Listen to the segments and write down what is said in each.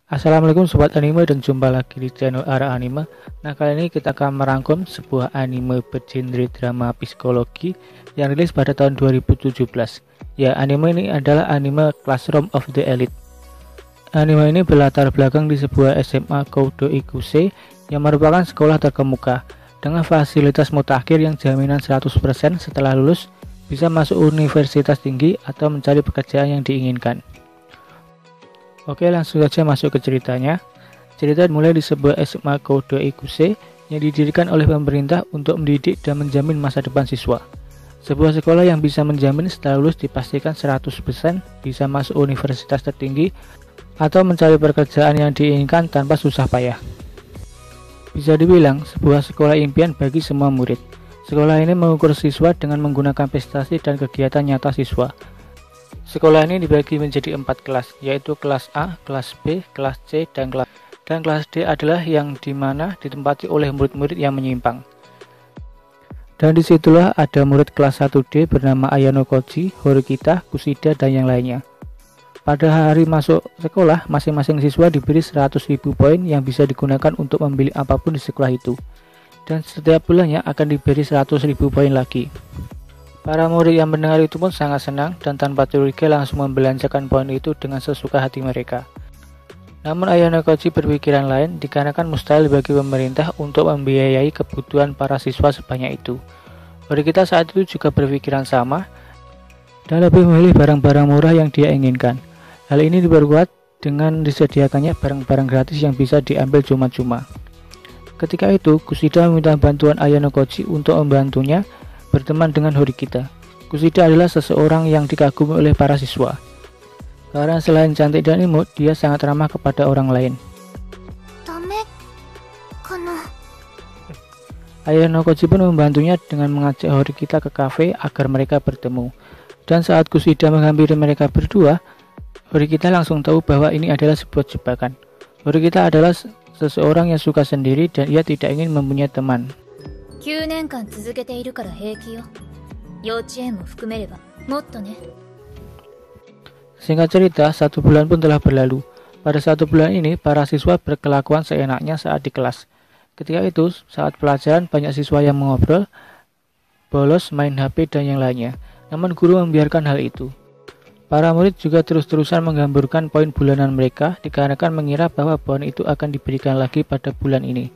Assalamualaikum sobat anime dan jumpa lagi di channel Ara Anime. Nah, kali ini kita akan merangkum sebuah anime bergenre drama psikologi yang rilis pada tahun 2017. Ya, anime ini adalah anime Classroom of the Elite. Anime ini berlatar belakang di sebuah SMA Koudo Ikuse yang merupakan sekolah terkemuka dengan fasilitas mutakhir yang jaminan 100% setelah lulus bisa masuk universitas tinggi atau mencari pekerjaan yang diinginkan. Oke, langsung saja masuk ke ceritanya. Cerita dimulai di sebuah SMA Koudo Ikuse yang didirikan oleh pemerintah untuk mendidik dan menjamin masa depan siswa. Sebuah sekolah yang bisa menjamin setelah lulus dipastikan 100% bisa masuk universitas tertinggi atau mencari pekerjaan yang diinginkan tanpa susah payah. Bisa dibilang sebuah sekolah impian bagi semua murid. Sekolah ini mengukur siswa dengan menggunakan prestasi dan kegiatan nyata siswa. Sekolah ini dibagi menjadi 4 kelas, yaitu kelas A, kelas B, kelas C, dan kelas D adalah yang dimana ditempati oleh murid-murid yang menyimpang. Dan disitulah ada murid kelas 1D bernama Ayano Koji, Horikita, Kushida, dan yang lainnya. Pada hari masuk sekolah, masing-masing siswa diberi 100.000 poin yang bisa digunakan untuk memilih apapun di sekolah itu. Dan setiap bulannya akan diberi 100.000 poin lagi. Para murid yang mendengar itu pun sangat senang dan tanpa curiga langsung membelanjakan poin itu dengan sesuka hati mereka. Namun Ayano Koji berpikiran lain dikarenakan mustahil bagi pemerintah untuk membiayai kebutuhan para siswa sebanyak itu. Horikita saat itu juga berpikiran sama dan lebih memilih barang-barang murah yang dia inginkan. Hal ini diperkuat dengan disediakannya barang-barang gratis yang bisa diambil cuma-cuma. Ketika itu, Kushida meminta bantuan Ayano Koji untuk membantunya berteman dengan Horikita. Kushida adalah seseorang yang dikagumi oleh para siswa. Karena selain cantik dan imut, dia sangat ramah kepada orang lain. Ayano Koji pun membantunya dengan mengajak Horikita ke kafe agar mereka bertemu. Dan saat Kushida menghampiri mereka berdua, Horikita langsung tahu bahwa ini adalah sebuah jebakan. Horikita adalah seseorang yang suka sendiri dan ia tidak ingin mempunyai teman. 9年間続けているから平気よ。幼稚園も含めればもっとね。 Singkat cerita, 1 bulan pun telah berlalu. Pada 1 bulan ini, para siswa berkelakuan seenaknya saat di kelas. Ketika itu, saat pelajaran banyak siswa yang mengobrol, bolos, main HP, dan yang lainnya. Namun guru membiarkan hal itu. Para murid juga terus-terusan menggamburkan poin bulanan mereka dikarenakan mengira bahwa poin itu akan diberikan lagi pada bulan ini.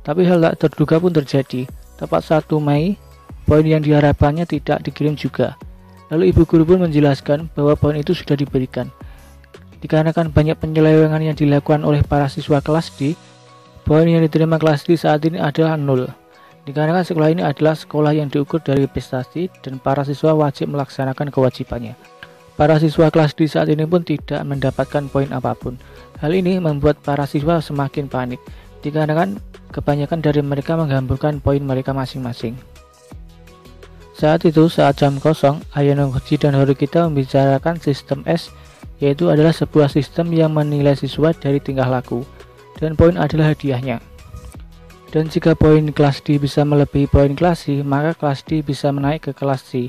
Tapi hal tak terduga pun terjadi. Tepat 1 Mei, poin yang diharapkannya tidak dikirim juga. Lalu ibu guru pun menjelaskan bahwa poin itu sudah diberikan. Dikarenakan banyak penyelewengan yang dilakukan oleh para siswa kelas D, poin yang diterima kelas D saat ini adalah 0. Dikarenakan sekolah ini adalah sekolah yang diukur dari prestasi dan para siswa wajib melaksanakan kewajibannya. Para siswa kelas D saat ini pun tidak mendapatkan poin apapun. Hal ini membuat para siswa semakin panik, dikarenakan kebanyakan dari mereka menggamburkan poin mereka masing-masing. Saat itu, saat jam kosong, Ayano Koji dan Horikita membicarakan sistem S, yaitu adalah sebuah sistem yang menilai siswa dari tingkah laku, dan poin adalah hadiahnya. Dan jika poin kelas D bisa melebihi poin kelas C, maka kelas D bisa menaik ke kelas C.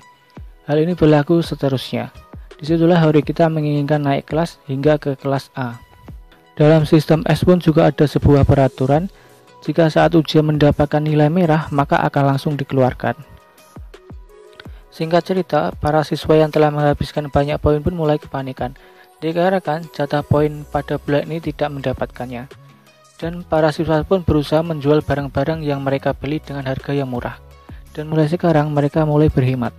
Hal ini berlaku seterusnya. Disitulah Horikita menginginkan naik kelas hingga ke kelas A. Dalam sistem S pun juga ada sebuah peraturan. Jika saat ujian mendapatkan nilai merah, maka akan langsung dikeluarkan. Singkat cerita, para siswa yang telah menghabiskan banyak poin pun mulai kepanikan, dikarenakan jatah poin pada bulan ini tidak mendapatkannya. Dan para siswa pun berusaha menjual barang-barang yang mereka beli dengan harga yang murah. Dan mulai sekarang mereka mulai berhemat.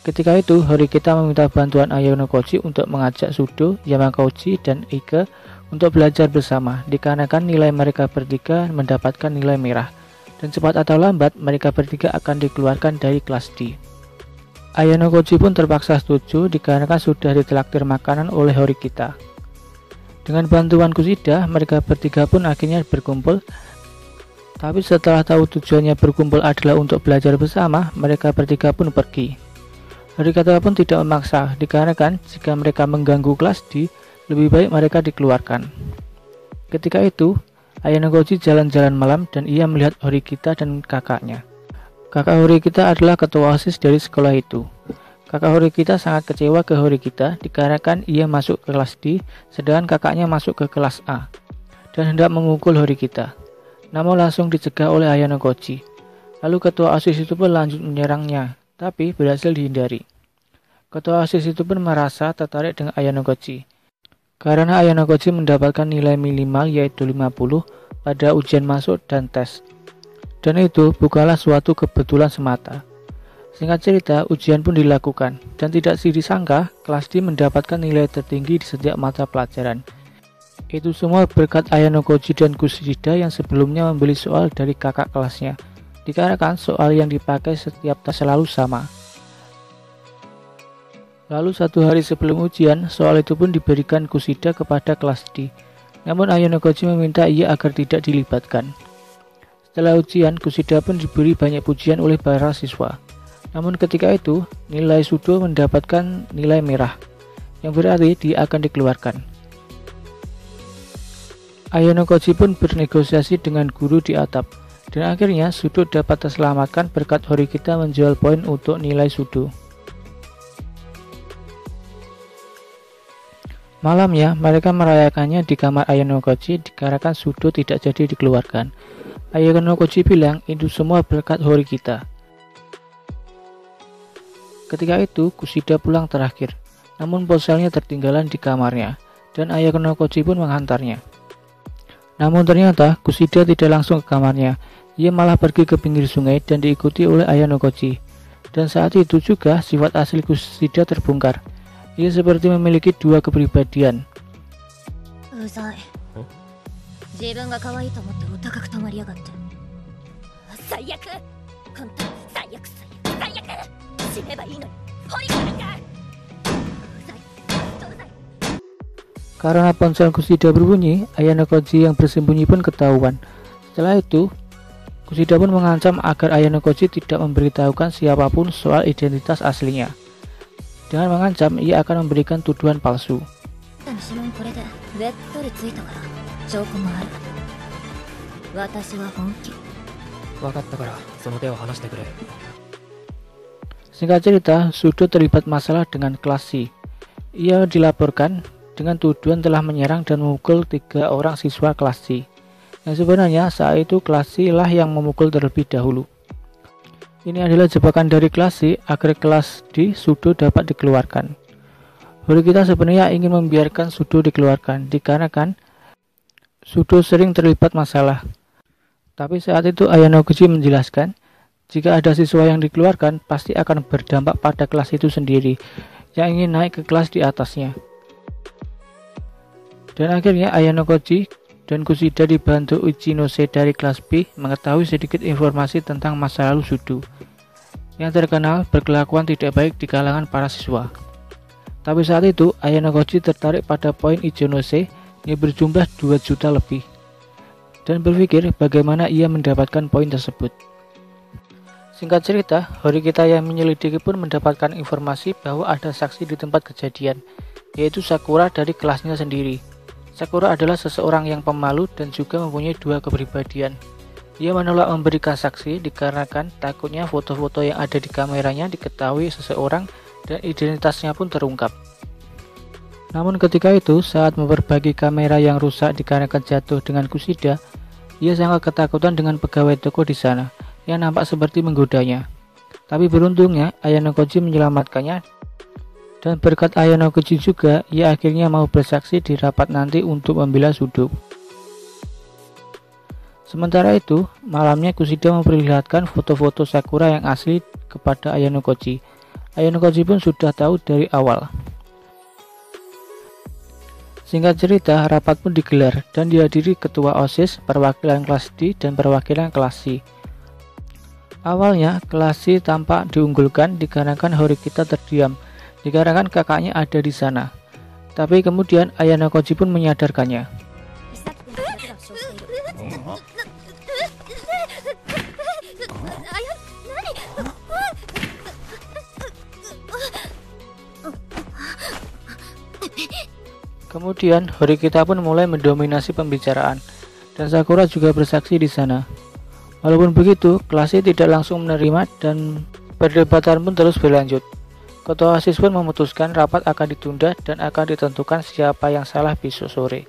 Ketika itu, Horikita meminta bantuan Ayano Koji untuk mengajak Sudo, Yamakouchi, dan Ike untuk belajar bersama, dikarenakan nilai mereka bertiga mendapatkan nilai merah, dan cepat atau lambat mereka bertiga akan dikeluarkan dari kelas D. Ayano Koji pun terpaksa setuju dikarenakan sudah ditraktir makanan oleh Horikita. Dengan bantuan Kushida, mereka bertiga pun akhirnya berkumpul, tapi setelah tahu tujuannya berkumpul adalah untuk belajar bersama, mereka bertiga pun pergi. Horikita pun tidak memaksa, dikarenakan jika mereka mengganggu kelas D, lebih baik mereka dikeluarkan. Ketika itu, Ayano Koji jalan-jalan malam dan ia melihat Horikita dan kakaknya. Kakak Horikita adalah ketua OSIS dari sekolah itu. Kakak Horikita sangat kecewa ke Horikita dikarenakan ia masuk ke kelas D, sedangkan kakaknya masuk ke kelas A, dan hendak memukul Horikita. Namun langsung dicegah oleh Ayano Koji. Lalu ketua OSIS itu pun lanjut menyerangnya, tapi berhasil dihindari. Ketua OSIS itu pun merasa tertarik dengan Ayano Koji, karena Ayano Koji mendapatkan nilai minimal yaitu 50 pada ujian masuk dan tes. Dan itu bukanlah suatu kebetulan semata. Singkat cerita, ujian pun dilakukan, dan tidak disangka kelas D mendapatkan nilai tertinggi di setiap mata pelajaran. Itu semua berkat Ayano Koji dan Kushida yang sebelumnya membeli soal dari kakak kelasnya, dikarenakan soal yang dipakai setiap tes selalu sama. Lalu 1 hari sebelum ujian, soal itu pun diberikan Kushida kepada kelas D. Namun Ayano Koji meminta ia agar tidak dilibatkan. Setelah ujian, Kushida pun diberi banyak pujian oleh para siswa. Namun ketika itu, nilai Sudo mendapatkan nilai merah, yang berarti dia akan dikeluarkan. Ayano Koji pun bernegosiasi dengan guru di atap, dan akhirnya Sudo dapat terselamatkan berkat Horikita menjual poin untuk nilai Sudo. Malamnya, mereka merayakannya di kamar Ayano Koji dikarenakan Sudo tidak jadi dikeluarkan. Ayano Koji bilang itu semua berkat Horikita. Ketika itu, Kushida pulang terakhir, namun ponselnya tertinggalan di kamarnya, dan Ayano Koji pun menghantarnya. Namun ternyata, Kushida tidak langsung ke kamarnya, ia malah pergi ke pinggir sungai dan diikuti oleh Ayano Koji. Dan saat itu juga, sifat asli Kushida terbongkar. Ia seperti memiliki 2 kepribadian. Karena ponsel Kushida berbunyi, Ayano Koji yang bersembunyi pun ketahuan. Setelah itu, Kushida pun mengancam agar Ayano Koji tidak memberitahukan siapapun soal identitas aslinya. Dengan mengancam, ia akan memberikan tuduhan palsu. Singkat cerita, Sudo terlibat masalah dengan kelas C. Ia dilaporkan dengan tuduhan telah menyerang dan memukul 3 orang siswa kelas C. Yang sebenarnya saat itu kelas C lah yang memukul terlebih dahulu. Ini adalah jebakan dari kelas C agar kelas D Sudo dapat dikeluarkan. Horikita sebenarnya ingin membiarkan Sudo dikeluarkan dikarenakan Sudo sering terlibat masalah. Tapi saat itu Ayano Koji menjelaskan, jika ada siswa yang dikeluarkan pasti akan berdampak pada kelas itu sendiri yang ingin naik ke kelas di atasnya. Dan akhirnya Ayano Koji dan Kushida dibantu Uchinose dari kelas B mengetahui sedikit informasi tentang masa lalu Sudo, yang terkenal berkelakuan tidak baik di kalangan para siswa. Tapi saat itu Ayano Koji tertarik pada poin Uchinose yang berjumlah 2 juta lebih, dan berpikir bagaimana ia mendapatkan poin tersebut. Singkat cerita, Horikita yang menyelidiki pun mendapatkan informasi bahwa ada saksi di tempat kejadian, yaitu Sakura dari kelasnya sendiri. Sakura adalah seseorang yang pemalu dan juga mempunyai 2 kepribadian. Ia menolak memberikan saksi dikarenakan takutnya foto-foto yang ada di kameranya diketahui seseorang dan identitasnya pun terungkap. Namun ketika itu, saat memperbagi kamera yang rusak dikarenakan jatuh dengan Kushida, ia sangat ketakutan dengan pegawai toko di sana yang nampak seperti menggodanya. Tapi beruntungnya, Ayano Koji menyelamatkannya. Dan berkat Ayano Koji juga, ia akhirnya mau bersaksi di rapat nanti untuk membela Sudo. Sementara itu, malamnya Kushida memperlihatkan foto-foto Sakura yang asli kepada Ayano Koji. Ayano Koji pun sudah tahu dari awal. Singkat cerita, rapat pun digelar dan dihadiri ketua OSIS, perwakilan kelas D, dan perwakilan kelas C. Awalnya, kelas C tampak diunggulkan dikarenakan Horikita terdiam, dikarenakan kakaknya ada di sana. Tapi kemudian Ayano Koji pun menyadarkannya. Kemudian Horikita pun mulai mendominasi pembicaraan, dan Sakura juga bersaksi di sana. Walaupun begitu, kelas C tidak langsung menerima dan perdebatan pun terus berlanjut. Ketua OSIS pun memutuskan rapat akan ditunda dan akan ditentukan siapa yang salah besok sore.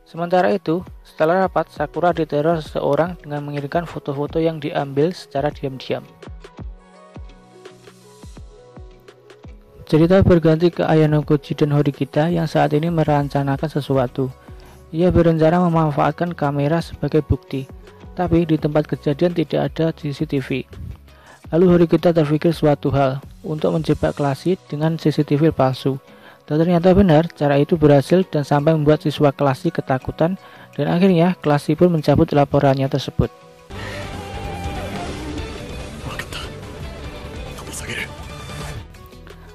Sementara itu, setelah rapat, Sakura diteror seseorang dengan mengirimkan foto-foto yang diambil secara diam-diam. Cerita berganti ke Ayano Koji dan Horikita yang saat ini merencanakan sesuatu. Ia berencana memanfaatkan kamera sebagai bukti, tapi di tempat kejadian tidak ada CCTV. Lalu Horikita terpikir suatu hal untuk menjebak Klassi dengan CCTV palsu. Dan ternyata benar, cara itu berhasil dan sampai membuat siswa Klassi ketakutan dan akhirnya Klassi pun mencabut laporannya tersebut.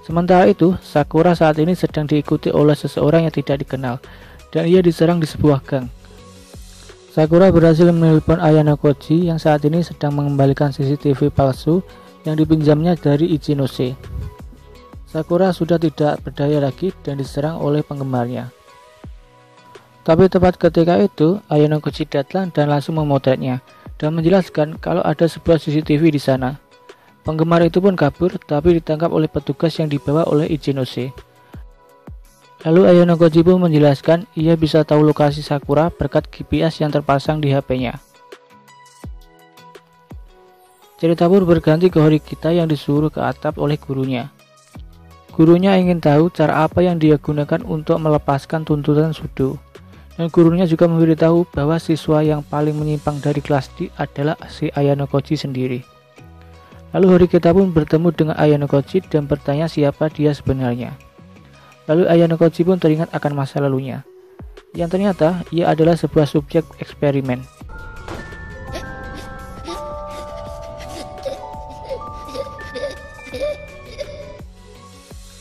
Sementara itu, Sakura saat ini sedang diikuti oleh seseorang yang tidak dikenal dan ia diserang di sebuah gang. Sakura berhasil menelpon Ayano Koji yang saat ini sedang mengembalikan CCTV palsu yang dipinjamnya dari Ichinose. Sakura sudah tidak berdaya lagi dan diserang oleh penggemarnya. Tapi tepat ketika itu, Ayano Koji datang dan langsung memotretnya dan menjelaskan kalau ada sebuah CCTV di sana. Penggemar itu pun kabur tapi ditangkap oleh petugas yang dibawa oleh Ichinose. Lalu Ayano Koji pun menjelaskan ia bisa tahu lokasi Sakura berkat GPS yang terpasang di HP-nya. Cerita pun berganti ke Horikita yang disuruh ke atap oleh gurunya. Gurunya ingin tahu cara apa yang dia gunakan untuk melepaskan tuntutan Sudo. Dan gurunya juga memberitahu bahwa siswa yang paling menyimpang dari kelas D adalah si Ayano Koji sendiri. Lalu Horikita pun bertemu dengan Ayano Koji dan bertanya siapa dia sebenarnya. Lalu Ayano Koji pun teringat akan masa lalunya, yang ternyata ia adalah sebuah subjek eksperimen.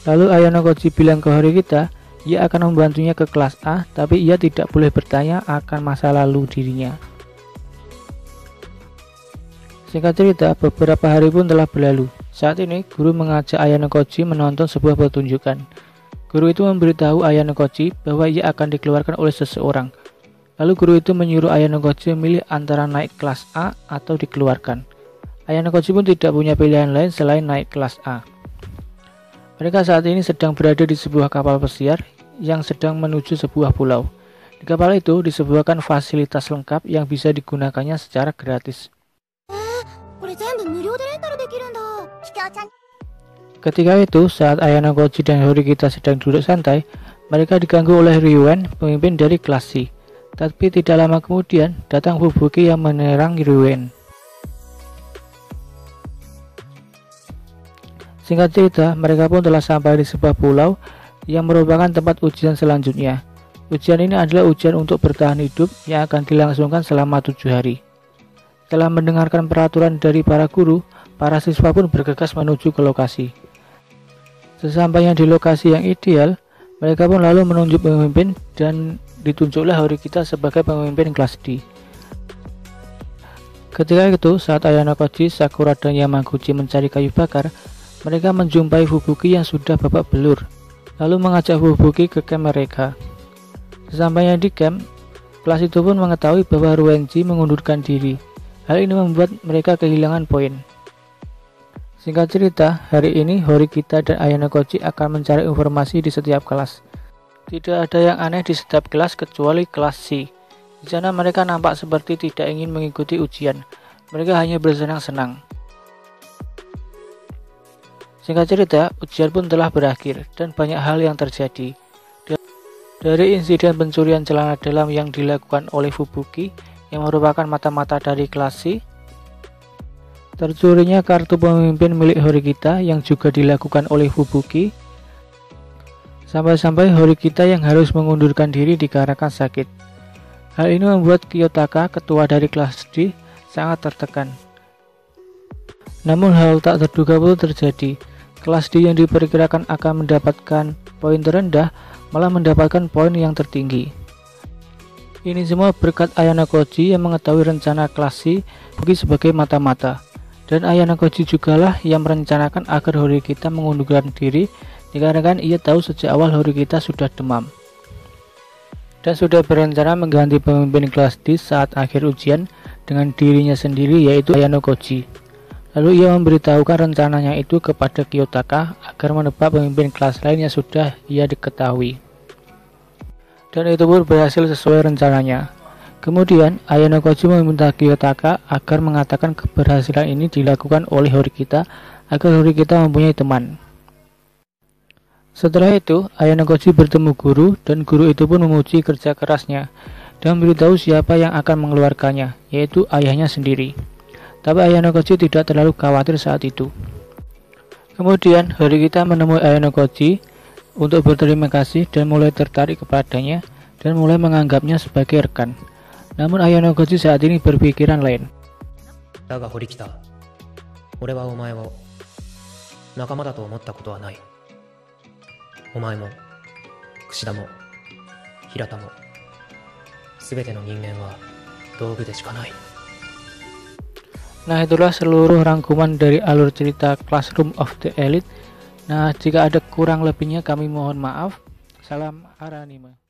Lalu Ayano Koji bilang ke Horikita, ia akan membantunya ke kelas A, tapi ia tidak boleh bertanya akan masa lalu dirinya. Singkat cerita, beberapa hari pun telah berlalu. Saat ini, guru mengajak Ayano Koji menonton sebuah pertunjukan. Guru itu memberitahu Ayano Koji bahwa ia akan dikeluarkan oleh seseorang. Lalu guru itu menyuruh Ayano Koji memilih antara naik kelas A atau dikeluarkan. Ayano Koji pun tidak punya pilihan lain selain naik kelas A. Mereka saat ini sedang berada di sebuah kapal pesiar yang sedang menuju sebuah pulau. Di kapal itu disediakan fasilitas lengkap yang bisa digunakannya secara gratis. Ketika itu, saat Ayano Koji dan Horikita sedang duduk santai, mereka diganggu oleh Ryuen, pemimpin dari kelas C. Tapi tidak lama kemudian, datang Fubuki yang menyerang Ryuen. Singkat cerita, mereka pun telah sampai di sebuah pulau yang merupakan tempat ujian selanjutnya. Ujian ini adalah ujian untuk bertahan hidup yang akan dilangsungkan selama 7 hari. Setelah mendengarkan peraturan dari para guru, para siswa pun bergegas menuju ke lokasi. Sesampainya di lokasi yang ideal, mereka pun lalu menunjuk pemimpin dan ditunjuklah Horikita sebagai pemimpin kelas D. Ketika itu, saat Ayano Koji, Sakura, dan Yamaguchi mencari kayu bakar, mereka menjumpai Fubuki yang sudah babak belur, lalu mengajak Fubuki ke camp mereka. Sesampainya di camp, kelas itu pun mengetahui bahwa Ruenji mengundurkan diri. Hal ini membuat mereka kehilangan poin. Singkat cerita, hari ini Horikita dan Ayano Koji akan mencari informasi di setiap kelas. Tidak ada yang aneh di setiap kelas kecuali kelas C. Di sana mereka nampak seperti tidak ingin mengikuti ujian. Mereka hanya bersenang-senang. Singkat cerita, ujian pun telah berakhir dan banyak hal yang terjadi. Dari insiden pencurian celana dalam yang dilakukan oleh Fubuki yang merupakan mata-mata dari kelas C, tercurinya kartu pemimpin milik Horikita yang juga dilakukan oleh Fubuki, sampai-sampai Horikita yang harus mengundurkan diri dikarenakan sakit. Hal ini membuat Kiyotaka, ketua dari kelas D, sangat tertekan. Namun hal tak terduga pun terjadi. Kelas D yang diperkirakan akan mendapatkan poin terendah malah mendapatkan poin yang tertinggi. Ini semua berkat Ayano Koji yang mengetahui rencana kelas C Fubuki sebagai mata-mata. Dan Ayano Koji jugalah yang merencanakan agar Horikita mengundurkan diri dikarenakan ia tahu sejak awal Horikita sudah demam. Dan sudah berencana mengganti pemimpin kelas D saat akhir ujian dengan dirinya sendiri, yaitu Ayano Koji. Lalu ia memberitahukan rencananya itu kepada Kiyotaka agar menebak pemimpin kelas lain yang sudah ia diketahui. Dan itu pun berhasil sesuai rencananya. Kemudian, Ayanokoji meminta Kiyotaka agar mengatakan keberhasilan ini dilakukan oleh Horikita agar Horikita mempunyai teman. Setelah itu, Ayanokoji bertemu guru dan guru itu pun memuji kerja kerasnya dan memberitahu siapa yang akan mengeluarkannya, yaitu ayahnya sendiri. Tapi Ayanokoji tidak terlalu khawatir saat itu. Kemudian, Horikita menemui Ayanokoji untuk berterima kasih dan mulai tertarik kepadanya dan mulai menganggapnya sebagai rekan. Namun Ayanokoji saat ini berpikiran lain. だが堀北、俺はお前を仲間だと思ったことはない。お前も櫛田も平田も全ての人間は道具でしかない。 Nah, itulah seluruh rangkuman dari alur cerita Classroom of the Elite. Nah, jika ada kurang lebihnya kami mohon maaf. Salam Ara Anime.